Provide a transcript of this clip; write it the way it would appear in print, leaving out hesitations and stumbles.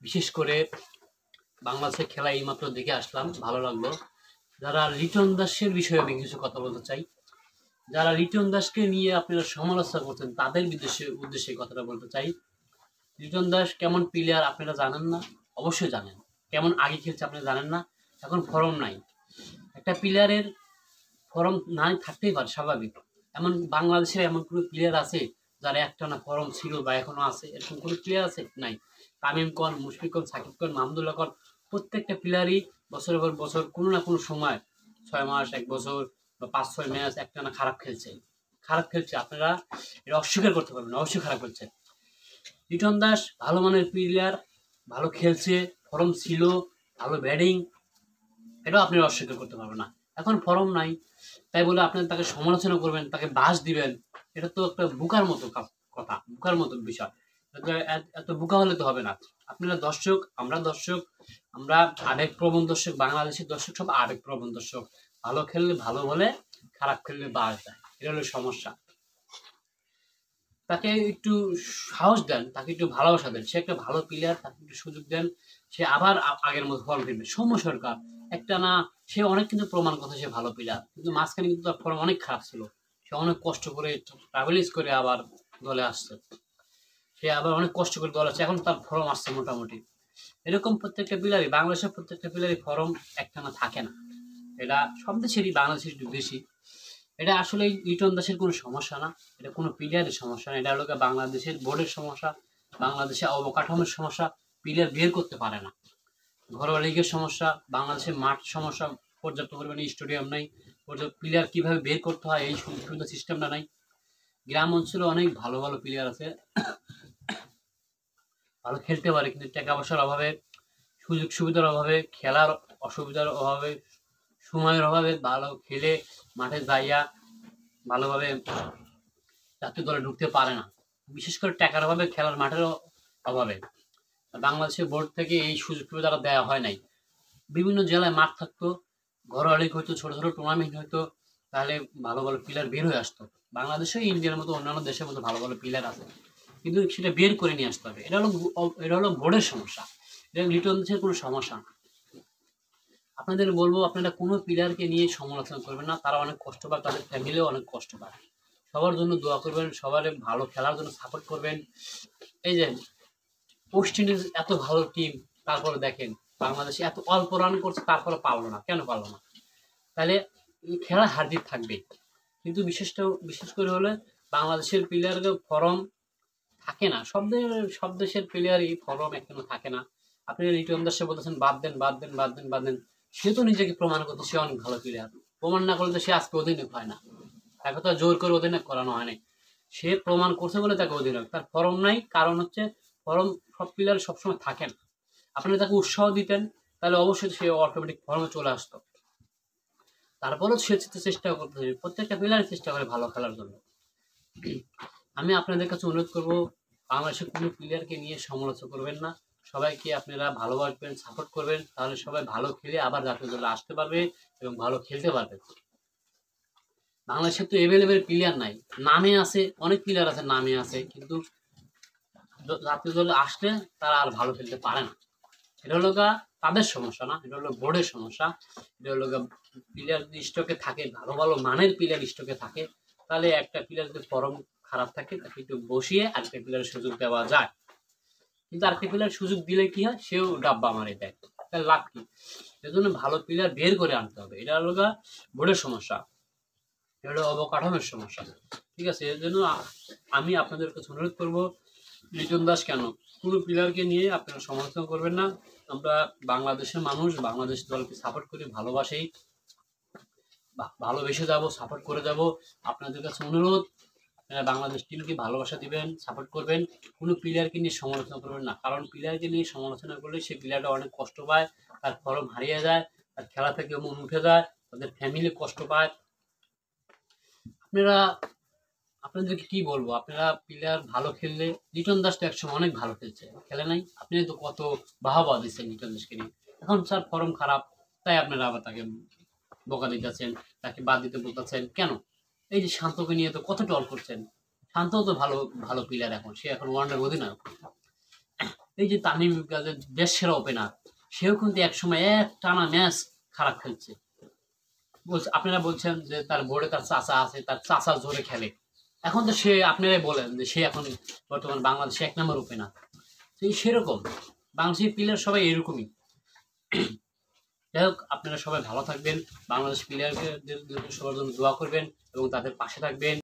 বিশেষ করে বাংলাদেশের খেলা এইমাত্র দেখে আসলাম, ভালো লাগলো। যারা লিটন দাসের বিষয়ে আমি কিছু কথা বলতে চাই। যারা লিটন দাসকে নিয়ে আপনারা সমালোচনা করছেন তাদের উদ্দেশ্যে কথাটা বলতে চাই। লিটন দাস কেমন প্লেয়ার আপনারা জানেন না? অবশ্যই জানেন। কেমন আগে খেলছে আপনারা জানেন না? এখন ফর্ম নাই। একটা প্লেয়ারের ফর্ম নাই থাকতেই পারে, স্বাভাবিক। এমন বাংলাদেশের এমন কোনো প্লেয়ার আছে যার একটানা ফর্ম ছিল বা এখনো আছে? এরকম কোনো প্লেয়ার আছে? নাই। তামিম কন, মুশফিক কন, সাকিব কন, মাহমুদুল্লাহ কন, প্রত্যেকটা প্লেয়ারই বছরের পর বছর কোনো না কোনো সময় 6 মাস, 1 বছর বা 5-6 ম্যাচ একটানা খারাপ খেলছে। আপনারা এটা অস্বীকার করতে পারবেন না, অবশ্যই খারাপ খেলছে। লিটন দাস ভালো মানের প্লেয়ার, ভালো খেলছে, ফর্ম ছিল, ভালো ব্যাটিং, এটাও আপনি অস্বীকার করতে পারবেন না। এখন ফর্ম নাই তাই বলে আপনি তাকে সমালোচনা করবেন, তাকে বাস দিবেন, এটা তো একটা বোকার মতো কথা, বোকার মতো বিষয়। এত বোকা হলে তো হবে না। আপনারা দর্শক, আমরা দর্শক, আমরা আবেগপ্রবণ দর্শক, বাংলাদেশের দর্শক সব আবেগপ্রবণ দর্শক। ভালো খেললে ভালো বলে, খারাপ খেললে বাস দেয়, এটা হলো সমস্যা। তাকে একটু সাহস দেন, তাকে একটু ভালোবাসা দেন। সে একটা ভালো প্লেয়ার, তাকে একটু সুযোগ দেন, সে আবার আগের মতো ফর্ম ফিরবে। সৌম্য সরকার একটা না, সে অনেক কিন্তু প্রমাণ করছে সে ভালো প্লেয়ার, কিন্তু মাঝখানে কিন্তু তার ফর্ম অনেক খারাপ ছিল। সে অনেক কষ্ট করে ট্রাভেলিজ করে আবার দলে আসছে, সে আবার অনেক কষ্ট করে দলে আসছে, এখন তার ফর্ম আসছে মোটামুটি। এরকম প্রত্যেকটা প্লেয়ারই, বাংলাদেশের প্রত্যেকটা প্লেয়ারই ফর্ম একটানা থাকে না। এটা সব দেশেরই, বাংলাদেশের একটু বেশি। এটা আসলে লিটন দাসের কোনো সমস্যা না, এটা কোনো প্লেয়ারের সমস্যা না, এটা হলো বাংলাদেশের বোর্ডের সমস্যা, বাংলাদেশের অবকাঠামোর সমস্যা। প্লেয়ার বের করতে পারে না, ঘরোয়া লিগের সমস্যা, বাংলাদেশের মাঠ সমস্যা, পর্যাপ্ত পরিমাণে স্টেডিয়াম নাই, পর্যাপ্ত প্লেয়ার কিভাবে বের করতে হয় এই সুবিধা সিস্টেমটা নাই। গ্রাম অঞ্চলে অনেক ভালো ভালো প্লেয়ার আছে, ভালো খেলতে পারে, কিন্তু টাকা পয়সার অভাবে, সুযোগ সুবিধার অভাবে, খেলার অসুবিধার অভাবে, সময়ের অভাবে ভালো খেলে মাঠে যাইয়া ভালোভাবে জাতীয় দলে ঢুকতে পারে না, বিশেষ করে টাকার অভাবে, খেলার মাঠের অভাবে। বাংলাদেশের বোর্ড থেকে এই সুযোগ সুবিধাটা দেওয়া হয় নাই। বিভিন্ন জেলায় মাঠ থাকতো, ঘরোয়া লিগ হইতো, ছোট ছোট টুর্নামেন্ট হইতো, তাহলে ভালো ভালো প্লেয়ার বের হয়ে আসতো। বাংলাদেশে ইন্ডিয়ার মতো অন্যান্য দেশের মতো ভালো ভালো প্লেয়ার আছে, কিন্তু সেটা বের করে নিয়ে আসতে হবে। এটা হলো বোর্ডের সমস্যা, এটা লিটন দাসের কোনো সমস্যা না। আপনাদের বলবো, আপনারা কোনো প্লেয়ারকে নিয়ে সমালোচনা করবেন না, তারা অনেক কষ্ট পায়, তাদের ফ্যামিলিও অনেক কষ্ট পায়। সবার জন্য দোয়া করবেন, সবার ভালো খেলার জন্য সাপোর্ট করবেন। এই যে ওয়েস্ট ইন্ডিজ এত ভালো টিম, তারপরে দেখেন বাংলাদেশে এত অল্প রান করছে, তারপরে পারলো না, কেন পারলো না? তাহলে খেলা হারজিত থাকবে, কিন্তু বিশেষ করে হলে বাংলাদেশের প্লেয়ারদের ফর্ম থাকে না। সব দেশের প্লেয়ারই ফর্ম এখনো থাকে না। আপনি লিটন দাসে বলতেছেন বাদ দেন, বাদ দেন, বাদ দেন, বাদ দেন। সে তো নিজেকে প্রমাণ করতে, সে অনেক ভালো প্লেয়ার। প্রমাণ না করলে তো সে আজকে অধিনায়ক হয় না, তাকে তো জোর করে অধিনায়ক করানো হয়নি। সে প্রমাণ করছে বলে তাকে অধিনায়ক। তার ফর্ম নাই, কারণ হচ্ছে ফর্ম সব প্লেয়ার সবসময় থাকে না। আপনি তাকে উৎসাহ দিতেন, তাহলে অবশ্যই সে অটোমেটিক ফর্মে চলে আসতো। তারপরেও সে চেষ্টা করতে হবে, প্রত্যেকটা প্লেয়ার চেষ্টা করে ভালো খেলার জন্য। আমি আপনাদের কাছে অনুরোধ করব, বাংলাদেশের কোনো প্লেয়ারকে নিয়ে সমালোচনা করবেন না, সবাইকে আপনারা ভালোবাসবেন, সাপোর্ট করবেন, তাহলে সবাই ভালো খেলে আবার জাতীয় দলে আসতে পারবে এবং ভালো খেলতে পারবে। বাংলাদেশে তো এভেলেবেল প্লেয়ার নাই, নামে আছে, অনেক প্লেয়ার আছে নামে আছে, কিন্তু জাতীয় দলে আসলে তারা আর ভালো খেলতে পারে না। এটা হলো তাদের সমস্যা না, এটা হলো বোর্ডের সমস্যা। এটা হলো প্লেয়ার যদি স্টকে থাকে, ভালো ভালো মানের প্লেয়ার স্টকে থাকে, তাহলে একটা প্লেয়ার যদি ফর্ম খারাপ থাকে তাকে একটু বসিয়ে আরেকটা প্লেয়ারের সুযোগ দেওয়া যায়। কিন্তু আরেকটা প্লেয়ার সুযোগ দিলে কি হয়, সেও ডাব্বা মারে দেয়, তার লাভ কি? এর জন্য ভালো প্লেয়ার বের করে আনতে হবে, এটা হলো বোর্ডের সমস্যা, এটা হলো অবকাঠামোর সমস্যা। ঠিক আছে, এর জন্য আমি আপনাদের কাছে অনুরোধ করবো, লিটন দাস কেন, কোনো প্লেয়ারকে নিয়ে আপনারা সমালোচনা করবেন না। আমরা বাংলাদেশের মানুষ, বাংলাদেশ দলকে সাপোর্ট করি, ভালোবাসি, ভালোবেসে যাব, সাপোর্ট করে যাব। আপনাদের কাছে অনুরোধ, বাংলাদেশ টিমকে ভালোবাসা দিবেন, সাপোর্ট করবেন, কোনো প্লেয়ারকে নিয়ে সমালোচনা করবেন না, কারণ প্লেয়ারকে নিয়ে সমালোচনা করলে সেই প্লেয়ারটা অনেক কষ্ট পায়, তার ফর্ম হারিয়ে যায়, তার খেলা থেকে মন উঠে যায়, তাদের ফ্যামিলি কষ্ট পায়। আপনাদেরকে কি বলবো, আপনারা প্লেয়ার ভালো খেললে, লিটন দাস তো একসময় অনেক ভালো খেলছে, খেলে নাই? আপনি তো কত বাহবা দিচ্ছেন লিটন দাসকে নিয়ে, এখন স্যার ফর্ম খারাপ, তাই আপনারা আবার তাকে বকা দিতেছেন, তাকে বাদ দিতে বলতেছেন কেন? এই যে শান্তকে নিয়ে তো কত টল করছেন, শান্তও তো ভালো ভালো প্লেয়ার, এখন সে এখন ওয়ানডার অধিনায়ক। এই যে তামিম ইকবাল দেশ সেরা ওপেনার, সেও কিন্তু একসময় এক টানা ম্যাচ খারাপ খেলছে। আপনারা বলছেন যে তার বোর্ডে তার চাচা আছে, তার চাচা জোরে খেলে। এখন তো সে, আপনারাই বলেন যে সে এখন বর্তমান বাংলাদেশে 1 নম্বর ওপেনার। সেরকম বাংলাদেশের প্লেয়ার সবাই এরকমই। যাই হোক, আপনারা সবাই ভালো থাকবেন, বাংলাদেশ প্লেয়ারদের সবার জন্য দোয়া করবেন এবং তাদের পাশে থাকবেন।